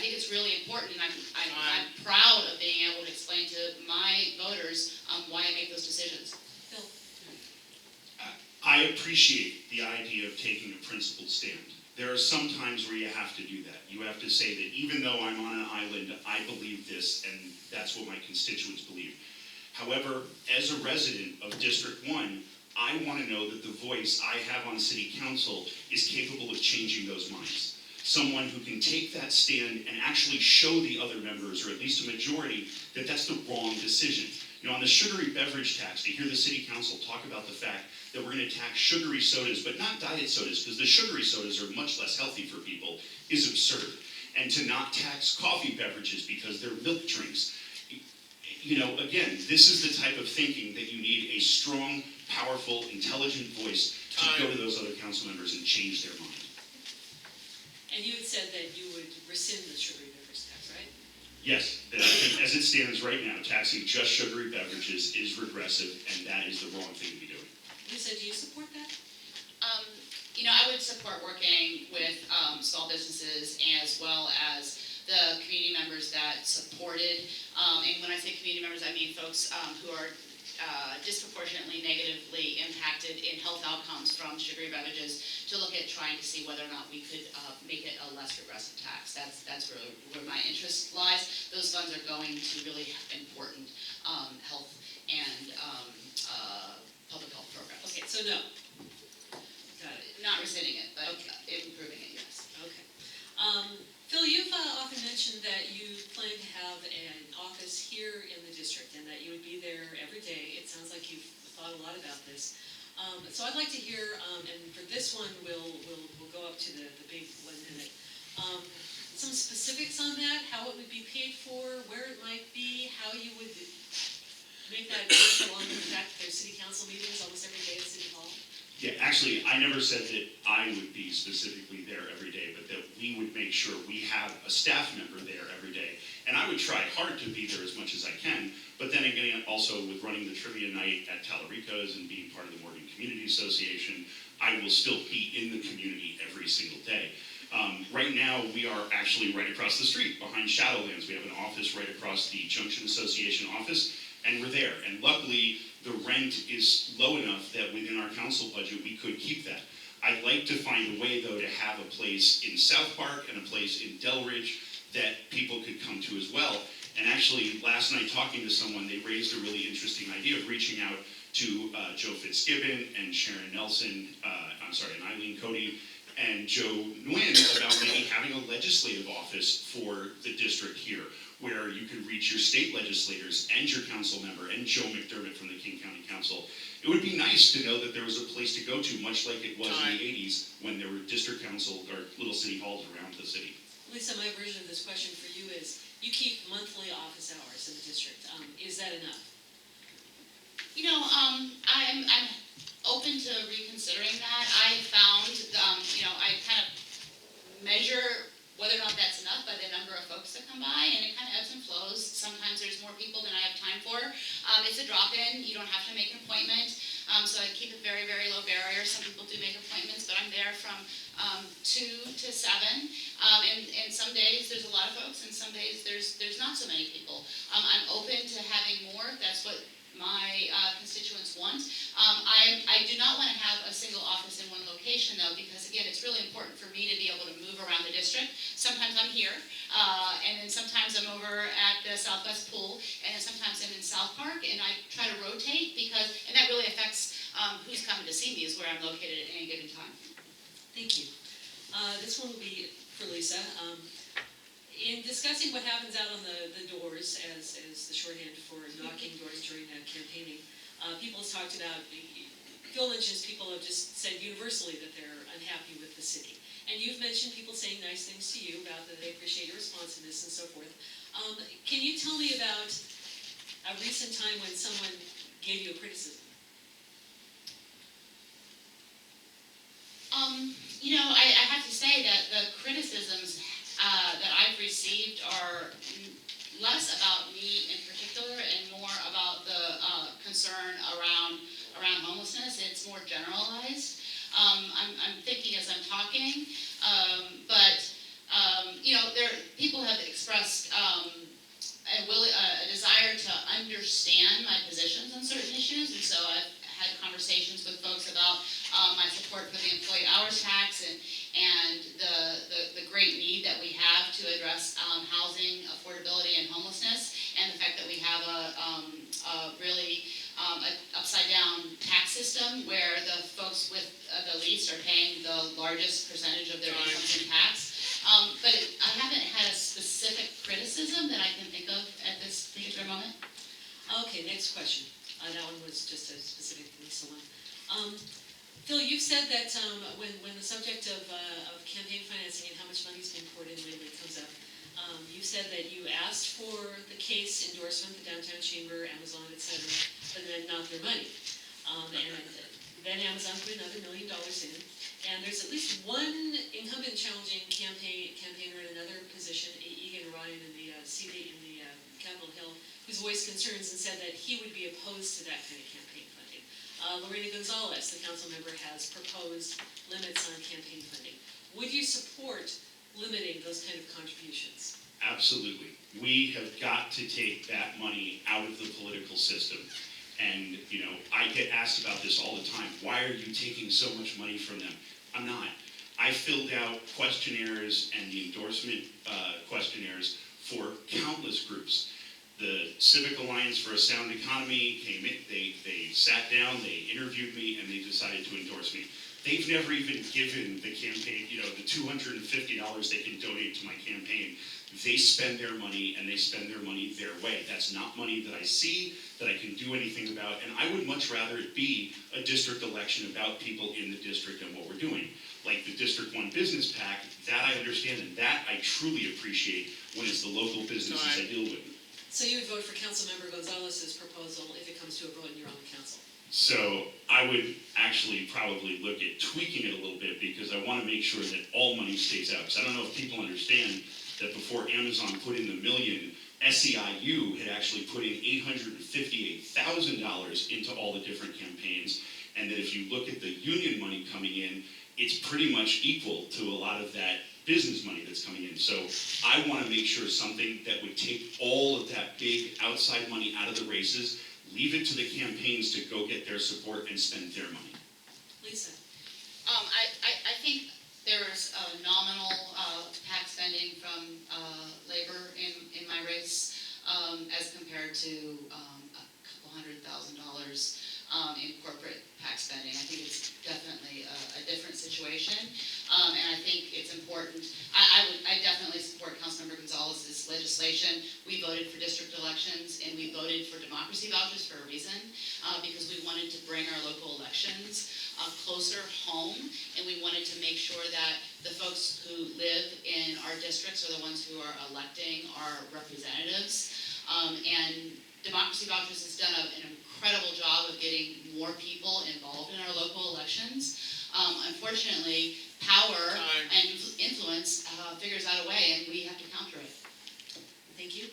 [SPEAKER 2] it's really important, and I'm proud of being able to explain to my voters why I make those decisions.
[SPEAKER 1] Phil?
[SPEAKER 3] I appreciate the idea of taking a principled stand. There are some times where you have to do that. You have to say that even though I'm on an island, I believe this, and that's what my constituents believe. However, as a resident of District 1, I want to know that the voice I have on City Council is capable of changing those minds. Someone who can take that stand and actually show the other members, or at least a majority, that that's the wrong decision. You know, on the sugary beverage tax, to hear the City Council talk about the fact that we're going to tax sugary sodas, but not diet sodas, because the sugary sodas are much less healthy for people, is absurd. And to not tax coffee beverages because they're milk drinks. You know, again, this is the type of thinking that you need a strong, powerful, intelligent voice to go to those other council members and change their mind.
[SPEAKER 1] And you had said that you would rescind the sugary beverage tax, right?
[SPEAKER 3] Yes, that I think as it stands right now, taxing just sugary beverages is regressive, and that is the wrong thing to be doing.
[SPEAKER 1] Lisa, do you support that?
[SPEAKER 2] You know, I would support working with small businesses as well as the community members that supported, and when I say community members, I mean folks who are disproportionately negatively impacted in health outcomes from sugary beverages, to look at trying to see whether or not we could make it a less regressive tax. That's really where my interest lies. Those funds are going to really important health and public health programs.
[SPEAKER 1] Okay, so no. Got it.
[SPEAKER 2] Not rescinding it, but improving it, yes.
[SPEAKER 1] Okay. Phil, you've often mentioned that you plan to have an office here in the district and that you would be there every day. It sounds like you've thought a lot about this. So I'd like to hear, and for this one, we'll go up to the big 1 minute. Some specifics on that, how it would be paid for, where it might be, how you would make that work along with the fact that there's city council meetings almost every day at City Hall.
[SPEAKER 3] Yeah, actually, I never said that I would be specifically there every day, but that we would make sure we have a staff member there every day. And I would try hard to be there as much as I can, but then again, also with running the trivia night at Talarico's and being part of the Morgan Community Association, I will still be in the community every single day. Right now, we are actually right across the street behind Shadowlands. We have an office right across the Junction Association office, and we're there. And luckily, the rent is low enough that within our council budget, we could keep that. I'd like to find a way, though, to have a place in South Park and a place in Delridge that people could come to as well. And actually, last night talking to someone, they raised a really interesting idea of reaching out to Joe Fitzgibbon and Sharon Nelson, and Eileen Cody, and Joe Nguyen about maybe having a legislative office for the district here, where you could reach your state legislators and your council member and Joe McDermott from the King County Council. It would be nice to know that there was a place to go to, much like it was in the 80s when there were district council or little city halls around the city.
[SPEAKER 1] Lisa, my version of this question for you is, you keep monthly office hours in the district. Is that enough?
[SPEAKER 2] You know, I'm open to reconsidering that. I found, I kind of measure whether or not that's enough by the number of folks that come by, and it kind of ebbs and flows. Sometimes there's more people than I have time for. It's a drop-in. You don't have to make an appointment. So I keep it very, very low barrier. Some people do make appointments, but I'm there from 2 to 7. And some days there's a lot of folks, and some days there's not so many people. I'm open to having more if that's what my constituents want. I do not want to have a single office in one location though, because again, it's really important for me to be able to move around the district. Sometimes I'm here, and then sometimes I'm over at the Southwest Pool, and then sometimes I'm in South Park, and I try to rotate and that really affects who's coming to see me is where I'm located at any given time.
[SPEAKER 1] Thank you. This one will be for Lisa. In discussing what happens out on the doors as the shorthand for knocking doors during campaigning, people have talked about, Phil mentions people have just said universally that they're unhappy with the city. And you've mentioned people saying nice things to you about that they appreciate your responsiveness and so forth. Can you tell me about a recent time when someone gave you a criticism?
[SPEAKER 2] I have to say that the criticisms that I've received are less about me in particular and more about the concern around homelessness. It's more generalized. I'm thinking as I'm talking, but people have expressed a desire to understand my positions on certain issues, and so I've had conversations with folks about my support for the employee hours tax and the great need that we have to address housing affordability and homelessness, and the fact that we have a really upside down tax system where the folks with the least are paying the largest percentage of their incomes in tax. But I haven't had a specific criticism that I can think of at this particular moment.
[SPEAKER 1] Okay, next question. That one was just a specific Lisa one. Phil, you've said that when the subject of campaign financing and how much money's been poured in lately comes up, you've said that you asked for the case endorsement, the downtown chamber, Amazon, etc., but then not their money. And then Amazon put another $1 million in, and there's at least one incumbent challenging campaigner in another position, Egan Ryan in the CD in the Capitol Hill, who's voiced concerns and said that he would be opposed to that kind of campaign funding. Lorena Gonzalez, the council member, has proposed limits on campaign funding. Would you support limiting those kind of contributions?
[SPEAKER 3] Absolutely. We have got to take that money out of the political system. And, I get asked about this all the time. Why are you taking so much money from them? I'm not. I filled out questionnaires and the endorsement questionnaires for countless groups. The Civic Alliance for a Sound Economy came in, they sat down, they interviewed me, and they decided to endorse me. They've never even given the campaign, the $250 they can donate to my campaign. They spend their money, and they spend their money their way. That's not money that I see, that I can do anything about, and I would much rather it be a district election about people in the district and what we're doing. Like the District 1 Business PAC, that I understand, and that I truly appreciate when it's the local businesses I deal with.
[SPEAKER 1] So you would vote for Councilmember Gonzalez's proposal if it comes to a vote and you're on the council?
[SPEAKER 3] So I would actually probably look at tweaking it a little bit because I want to make sure that all money stays out. Because I don't know if people understand that before Amazon put in the $1 million, SEIU had actually put in $858,000 into all the different campaigns. And that if you look at the union money coming in, it's pretty much equal to a lot of that business money that's coming in. So I want to make sure something that would take all of that big outside money out of the races, leave it to the campaigns to go get their support and spend their money.
[SPEAKER 1] Lisa?
[SPEAKER 2] I think there's a nominal tax spending from labor in my race as compared to a couple $100,000 in corporate tax spending. I think it's definitely a different situation, and I think it's important. I definitely support Councilmember Gonzalez's legislation. We voted for district elections, and we voted for democracy vouchers for a reason, because we wanted to bring our local elections closer home, and we wanted to make sure that the folks who live in our districts are the ones who are electing our representatives. And democracy vouchers has done an incredible job of getting more people involved in our local elections. Unfortunately, power and influence figures out a way, and we have to counter it.
[SPEAKER 1] Thank you.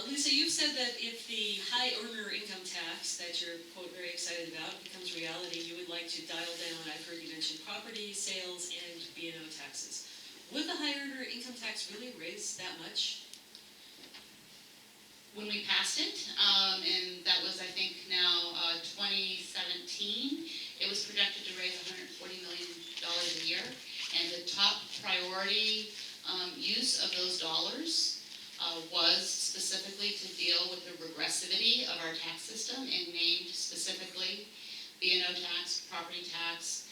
[SPEAKER 1] Lisa, you've said that if the high earner income tax that you're, quote, very excited about becomes reality, you would like to dial down, I've heard you mention property, sales, and B&O taxes. Would the high earner income tax really raise that much?
[SPEAKER 2] When we passed it, and that was, I think, now 2017, it was projected to raise $140 million a year. And the top priority use of those dollars was specifically to deal with the regressivity of our tax system, and named specifically B&O tax, property tax,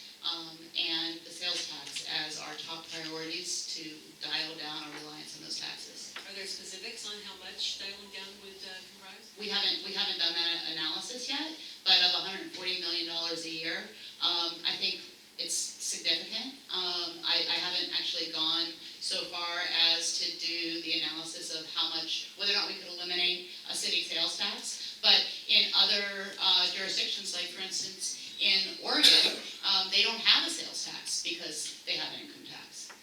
[SPEAKER 2] and the sales tax as our top priorities to dial down our reliance on those taxes.
[SPEAKER 1] Are there specifics on how much dialing down would comprise?
[SPEAKER 2] We haven't done that analysis yet, but of $140 million a year, I think it's significant. I haven't actually gone so far as to do the analysis of how much, whether or not we could eliminate a city sales tax, but in other jurisdictions, like for instance in Oregon, they don't have a sales tax because they have an income tax.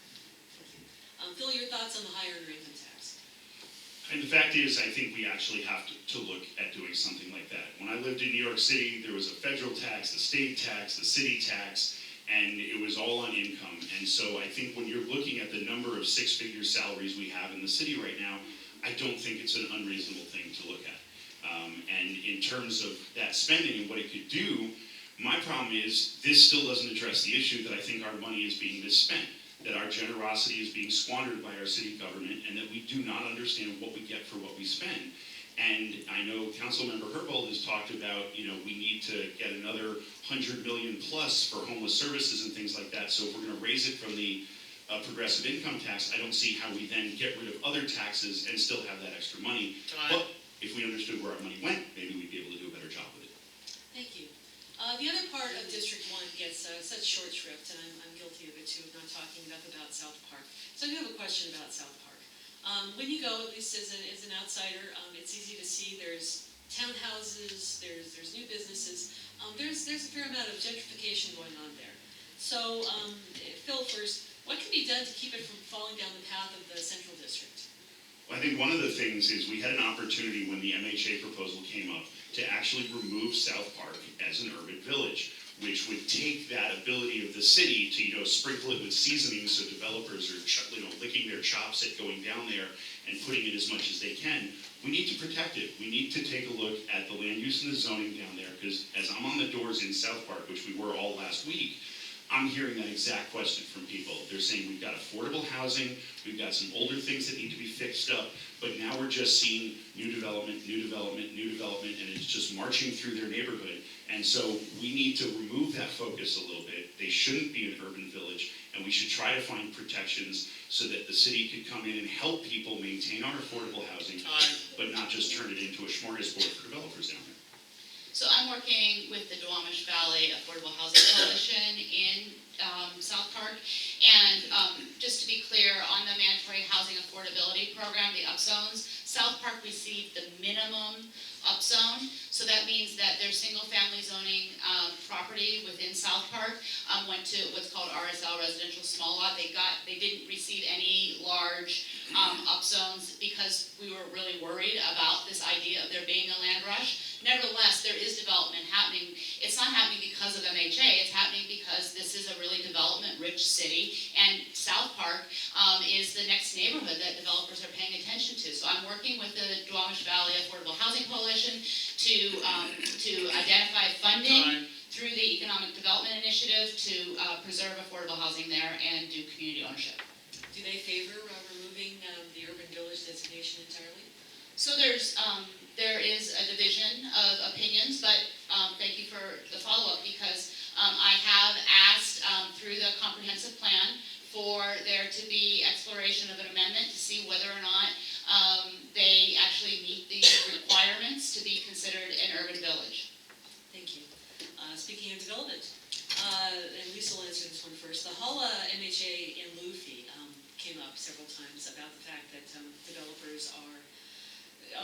[SPEAKER 1] Phil, your thoughts on the high earner income tax?
[SPEAKER 3] And the fact is, I think we actually have to look at doing something like that. When I lived in New York City, there was a federal tax, the state tax, the city tax, and it was all on income. And so I think when you're looking at the number of six-figure salaries we have in the city right now, I don't think it's an unreasonable thing to look at. And in terms of that spending and what it could do, my problem is this still doesn't address the issue that I think our money is being misspent, that our generosity is being squandered by our city government, and that we do not understand what we get for what we spend. And I know Councilmember Herbold has talked about, we need to get another $100 million plus for homeless services and things like that. So if we're going to raise it from the progressive income tax, I don't see how we then get rid of other taxes and still have that extra money. But if we understood where our money went, maybe we'd be able to do a better job with it.
[SPEAKER 1] Thank you. The other part of District 1 gets such short shrift, and I'm guilty of it too, of not talking enough about South Park. So I do have a question about South Park. When you go, at least as an outsider, it's easy to see there's townhouses, there's new businesses. There's a fair amount of gentrification going on there. So, Phil, first, what can be done to keep it from falling down the path of the Central District?
[SPEAKER 3] Well, I think one of the things is we had an opportunity when the MHA proposal came up to actually remove South Park as an urban village, which would take that ability of the city to, sprinkle it with seasoning so developers are, licking their chops at going down there and putting it as much as they can. We need to protect it. We need to take a look at the land use and the zoning down there, because as I'm on the doors in South Park, which we were all last week, I'm hearing that exact question from people. They're saying we've got affordable housing, we've got some older things that need to be fixed up, but now we're just seeing new development, new development, new development, and it's just marching through their neighborhood. And so we need to remove that focus a little bit. They shouldn't be an urban village, and we should try to find protections so that the city could come in and help people maintain our affordable housing, but not just turn it into a smorgasbord for developers down there.
[SPEAKER 2] So I'm working with the Duwamish Valley Affordable Housing Coalition in South Park. And just to be clear, on the mandatory housing affordability program, the upzones, South Park received the minimum upzone. So that means that their single-family zoning property within South Park went to what's called RSL, residential small lot. They didn't receive any large upzones because we were really worried about this idea of there being a land rush. Nevertheless, there is development happening. It's not happening because of MHA, it's happening because this is a really development-rich city, and South Park is the next neighborhood that developers are paying attention to. So I'm working with the Duwamish Valley Affordable Housing Coalition to identify funding through the Economic Development Initiative to preserve affordable housing there and do community ownership.
[SPEAKER 1] Do they favor removing the urban village designation entirely?
[SPEAKER 2] So there is a division of opinions, but thank you for the follow-up, because I have asked through the comprehensive plan for there to be exploration of an amendment to see whether or not they actually meet the requirements to be considered an urban village.
[SPEAKER 1] Thank you. Speaking of development, and Lisa will answer this one first, the HALA MHA in lieu fee came up several times about the fact that developers are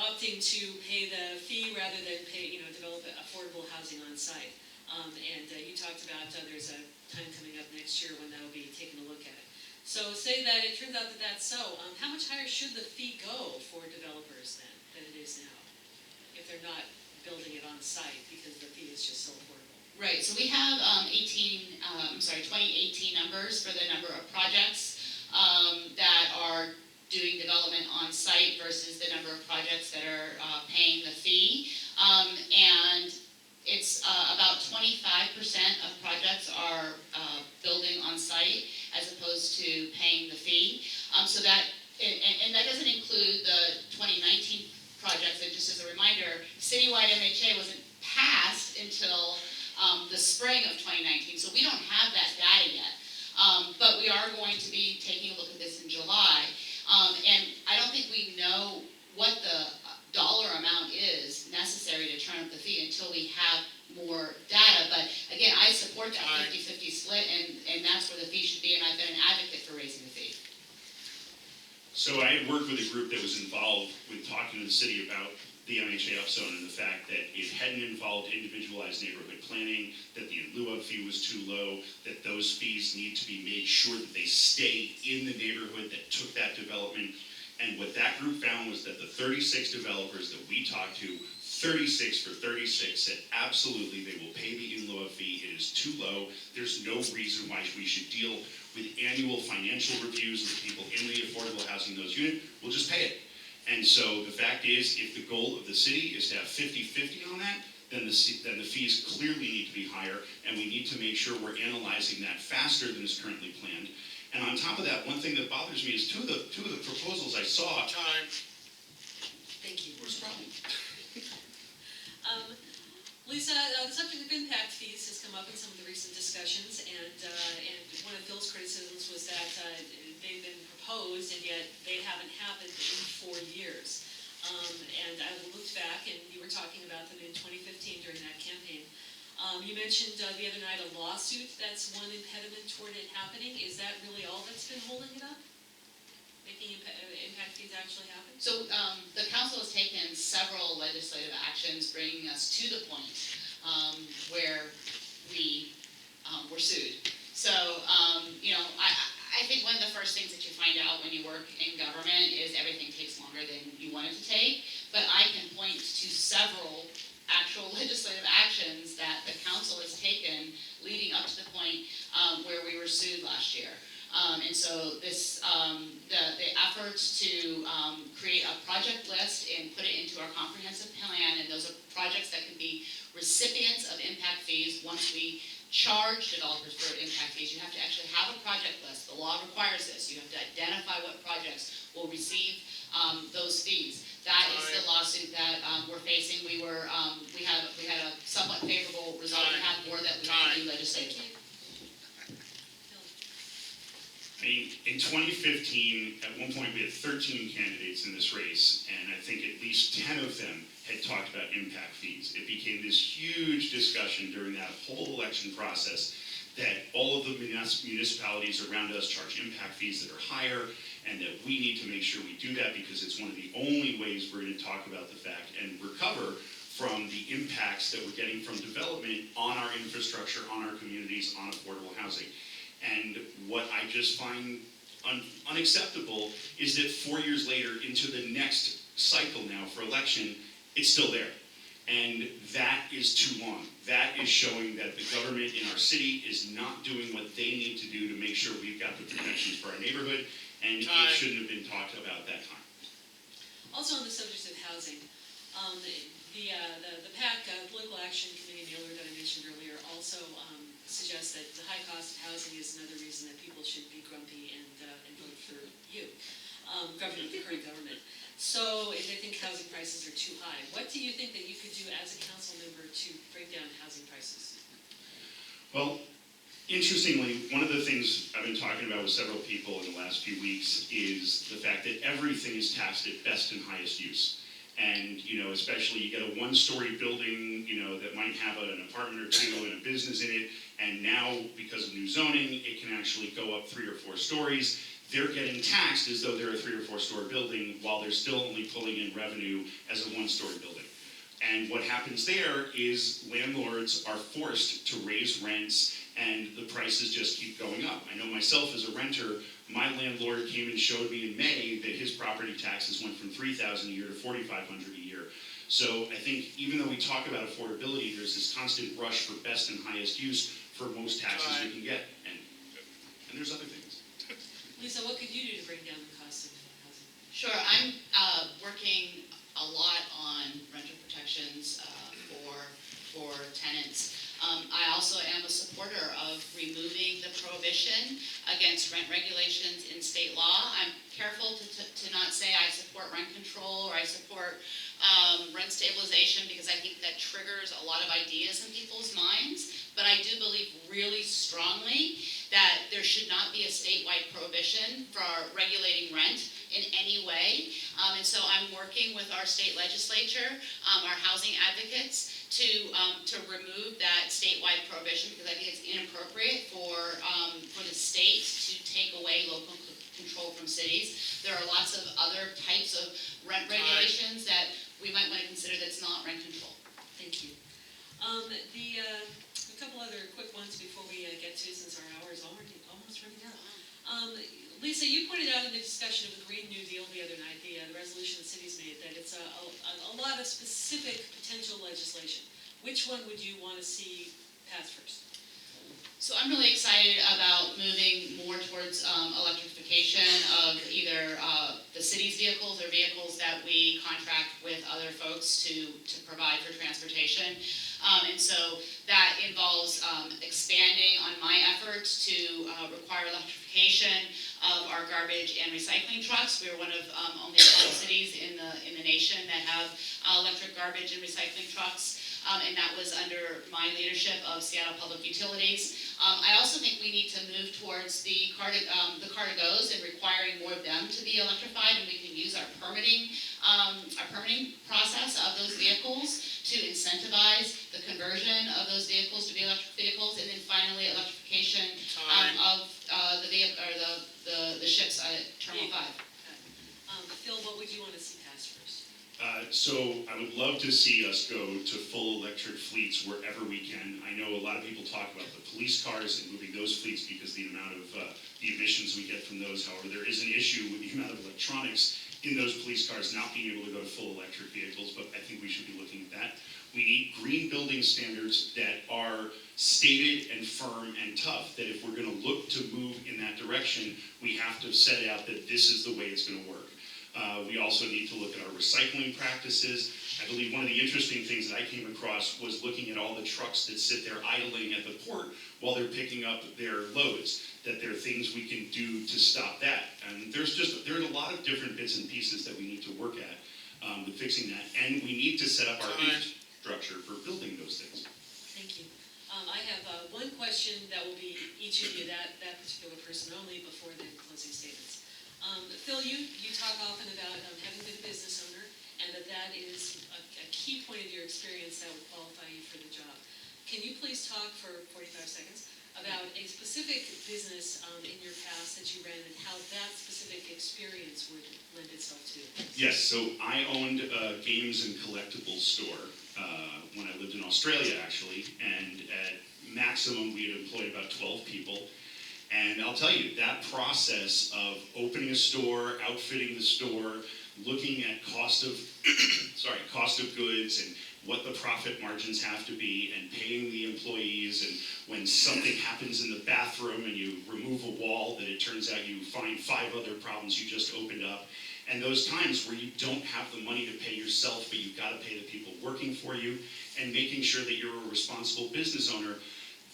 [SPEAKER 1] opting to pay the fee rather than develop affordable housing on site. And you talked about there's a time coming up next year when they'll be taking a look at it. So say that it turns out that that's so. How much higher should the fee go for developers then? than it is now, if they're not building it on site because the fee is just so affordable.
[SPEAKER 2] Right, so we have 2018 numbers for the number of projects that are doing development on site versus the number of projects that are paying the fee. And it's about 25% of projects are building on site as opposed to paying the fee. So that, and that doesn't include the 2019 projects. And just as a reminder, citywide MHA wasn't passed until the spring of 2019, so we don't have that data yet. But we are going to be taking a look at this in July. And I don't think we know what the dollar amount is necessary to turn up the fee until we have more data. But again, I support that 50-50 split, and that's where the fee should be, and I've been an advocate for raising the fee.
[SPEAKER 3] So I had worked with a group that was involved with talking to the city about the MHA upzone and the fact that it hadn't involved individualized neighborhood planning, that the in lieu of fee was too low, that those fees need to be made sure that they stay in the neighborhood that took that development. And what that group found was that the 36 developers that we talked to, 36 for 36 said absolutely they will pay the in lieu of fee. It is too low. There's no reason why we should deal with annual financial reviews of the people in the affordable housing in those units. We'll just pay it. And so the fact is, if the goal of the city is to have 50-50 on that, then the fees clearly need to be higher, and we need to make sure we're analyzing that faster than is currently planned. And on top of that, one thing that bothers me is two of the proposals I saw.
[SPEAKER 4] Time.
[SPEAKER 1] Thank you.
[SPEAKER 3] What's the problem?
[SPEAKER 1] Lisa, the subject of impact fees has come up in some of the recent discussions, and one of Phil's criticisms was that they've been proposed, and yet they haven't happened in 4 years. And I looked back, and you were talking about them in 2015 during that campaign. You mentioned the other night a lawsuit that's one impediment toward it happening. Is that really all that's been holding it up? Making impact fees actually happen?
[SPEAKER 2] So the council has taken several legislative actions bringing us to the point where we were sued. So, I think one of the first things that you find out when you work in government is everything takes longer than you want it to take. But I can point to several actual legislative actions that the council has taken leading up to the point where we were sued last year. And so this, the efforts to create a project list and put it into our comprehensive plan, and those are projects that can be recipients of impact fees. Once we charge developers for impact fees, you have to actually have a project list. The law requires this. You have to identify what projects will receive those fees. That is the lawsuit that we're facing. We had a somewhat favorable result. We have more that we can do legislatively.
[SPEAKER 3] I mean, in 2015, at one point we had 13 candidates in this race, and I think at least 10 of them had talked about impact fees. It became this huge discussion during that whole election process that all of the municipalities around us charge impact fees that are higher, and that we need to make sure we do that because it's one of the only ways we're going to talk about the fact and recover from the impacts that we're getting from development on our infrastructure, on our communities, on affordable housing. And what I just find unacceptable is that 4 years later, into the next cycle now for election, it's still there. And that is too long. That is showing that the government in our city is not doing what they need to do to make sure we've got the protections for our neighborhood, and it shouldn't have been talked about that time.
[SPEAKER 1] Also on the subject of housing, the PAC, Political Action Committee mailer that I mentioned earlier, also suggests that the high cost of housing is another reason that people should be grumpy and vote for you, the current government. So if they think housing prices are too high, what do you think that you could do as a council member to bring down housing prices?
[SPEAKER 3] Well, interestingly, one of the things I've been talking about with several people in the last few weeks is the fact that everything is taxed at best and highest use. And, especially you get a one-story building, that might have an apartment or two and a business in it, and now, because of new zoning, it can actually go up 3 or 4 stories. They're getting taxed as though they're a 3 or 4 story building, while they're still only pulling in revenue as a 1-story building. And what happens there is landlords are forced to raise rents and the prices just keep going up. I know myself as a renter, my landlord came and showed me in May that his property taxes went from $3,000 a year to $4,500 a year. So I think even though we talk about affordability, there's this constant rush for best and highest use for most taxes we can get, and there's other things.
[SPEAKER 1] Lisa, what could you do to bring down the cost of housing?
[SPEAKER 2] Sure, I'm working a lot on renter protections for tenants. I also am a supporter of removing the prohibition against rent regulations in state law. I'm careful to not say I support rent control or I support rent stabilization, because I think that triggers a lot of ideas in people's minds. But I do believe really strongly that there should not be a statewide prohibition for regulating rent in any way. And so I'm working with our state legislature, our housing advocates, to remove that statewide prohibition, because I think it's inappropriate for the state to take away local control from cities. There are lots of other types of rent regulations that we might want to consider that's not rent control.
[SPEAKER 1] Thank you. A couple other quick ones before we get to, since our hour is already almost running out. Lisa, you pointed out in the discussion of the Green New Deal the other night, the resolution the city's made, that it's a lot of specific potential legislation. Which one would you want to see pass first?
[SPEAKER 2] So I'm really excited about moving more towards electrification of either the city's vehicles or vehicles that we contract with other folks to provide for transportation. And so that involves expanding on my efforts to require electrification of our garbage and recycling trucks. We're one of only 12 cities in the nation that have electric garbage and recycling trucks. And that was under my leadership of Seattle Public Utilities. I also think we need to move towards the car-to-goes and requiring more of them to be electrified, and we can use our permitting process of those vehicles to incentivize the conversion of those vehicles to be electric vehicles, and then finally electrification of the ships at Terminal 5.
[SPEAKER 1] Phil, what would you want to see pass first?
[SPEAKER 3] So I would love to see us go to full electric fleets wherever we can. I know a lot of people talk about the police cars and moving those fleets because the amount of the emissions we get from those. However, there is an issue with the amount of electronics in those police cars not being able to go to full electric vehicles, but I think we should be looking at that. We need green building standards that are stated and firm and tough, that if we're going to look to move in that direction, we have to set out that this is the way it's going to work. We also need to look at our recycling practices. I believe one of the interesting things that I came across was looking at all the trucks that sit there idling at the port while they're picking up their loads, that there are things we can do to stop that. And there are a lot of different bits and pieces that we need to work at with fixing that. And we need to set up our infrastructure for building those things.
[SPEAKER 1] Thank you. I have one question that will be each of you, that particular person only, before the closing statements. Phil, you talk often about having been a business owner, and that is a key point of your experience that would qualify you for the job. Can you please talk for 45 seconds about a specific business in your past that you ran and how that specific experience would lend itself to?
[SPEAKER 3] Yes, so I owned a games and collectibles store when I lived in Australia, actually, and at maximum we had employed about 12 people. And I'll tell you, that process of opening a store, outfitting the store, looking at cost of goods and what the profit margins have to be, and paying the employees, and when something happens in the bathroom and you remove a wall that it turns out you find 5 other problems you just opened up, and those times where you don't have the money to pay yourself, but you've got to pay the people working for you, and making sure that you're a responsible business owner.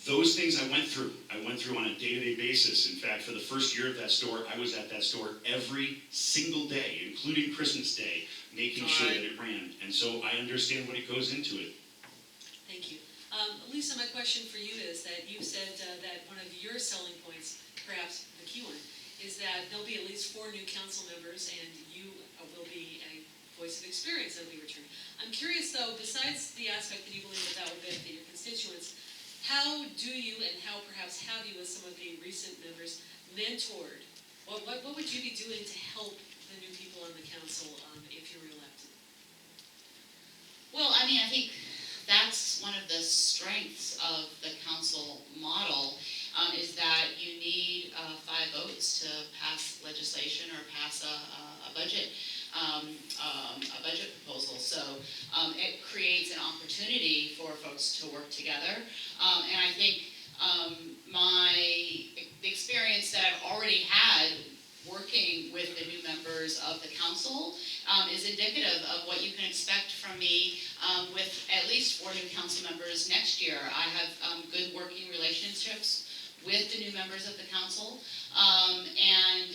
[SPEAKER 3] Those things I went through on a day-to-day basis. In fact, for the first year of that store, I was at that store every single day, including Christmas Day, making sure that it ran. And so I understand what it goes into it.
[SPEAKER 1] Thank you. Lisa, my question for you is that you said that one of your selling points, perhaps the key one, is that there'll be at least 4 new council members, and you will be a voice of experience that will be returned. I'm curious, though, besides the aspect that you believe that will benefit your constituents, how do you, and how perhaps have you with some of the recent members, mentored? What would you be doing to help the new people on the council if you're reelected?
[SPEAKER 2] Well, I mean, I think that's one one of the strengths of the council model, is that you need 5 votes to pass legislation or pass a budget proposal. So it creates an opportunity for folks to work together. And I think the experience that I've already had working with the new members of the council is indicative of what you can expect from me with at least 4 new council members next year. I have good working relationships with the new members of the council, and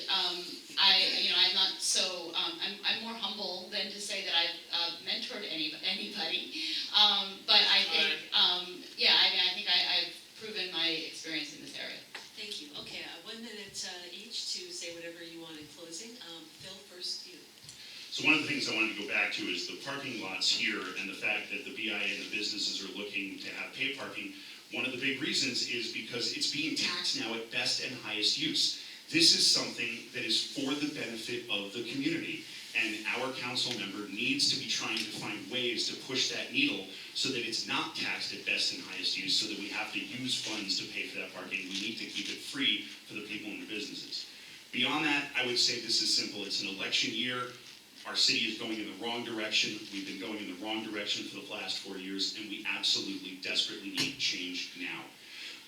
[SPEAKER 2] I'm not so. I'm more humble than to say that I've mentored anybody, but I think, I think I've proven my experience in this area.
[SPEAKER 1] Thank you. Okay, 1 minute each to say whatever you want in closing. Phil, first you.
[SPEAKER 3] So one of the things I wanted to go back to is the parking lots here and the fact that the BIA and the businesses are looking to have paid parking. One of the big reasons is because it's being taxed now at best and highest use. This is something that is for the benefit of the community, and our council member needs to be trying to find ways to push that needle so that it's not taxed at best and highest use, so that we have to use funds to pay for that parking. We need to keep it free for the people and the businesses. Beyond that, I would say this is simple. It's an election year. Our city is going in the wrong direction. We've been going in the wrong direction for the last 4 years, and we absolutely, desperately need change now.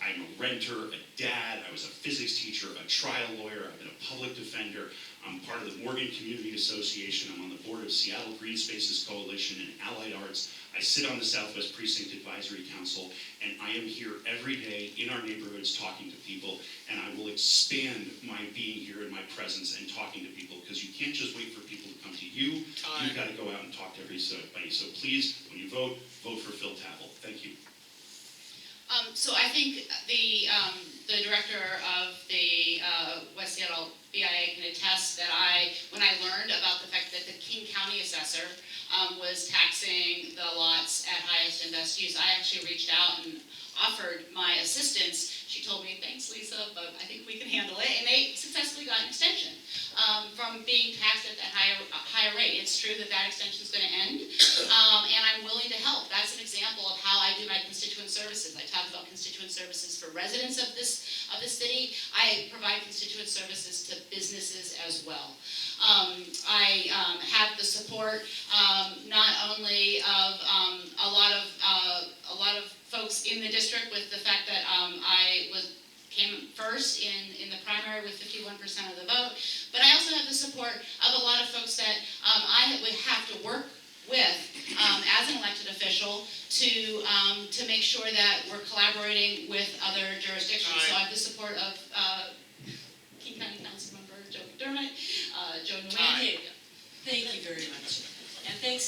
[SPEAKER 3] I'm a renter, a dad, I was a physics teacher, a trial lawyer, I've been a public defender, I'm part of the Morgan Community Association, I'm on the board of Seattle Green Spaces Coalition and Allied Arts, I sit on the Southwest Precinct Advisory Council, and I am here every day in our neighborhoods talking to people, and I will expand my being here and my presence and talking to people, because you can't just wait for people to come to you. You've got to go out and talk to everybody. So please, when you vote, vote for Phil Tavel. Thank you.
[SPEAKER 2] So I think the director of the West Seattle BIA can attest that when I learned about the fact that the King County assessor was taxing the lots at highest and best use, I actually reached out and offered my assistance. She told me, thanks Lisa, but I think we can handle it, and they successfully got an extension from being taxed at that higher rate. It's true that extension is going to end, and I'm willing to help. That's an example of how I do my constituent services. I talk about constituent services for residents of this city. I provide constituent services to businesses as well. I have the support not only of a lot of folks in the district with the fact that I came first in the primary with 51% of the vote, but I also have the support of a lot of folks that I would have to work with as an elected official to make sure that we're collaborating with other jurisdictions. So I have the support of King County Council Member Joe McDermott, Joe Nguyen.
[SPEAKER 1] Thank you very much. And thanks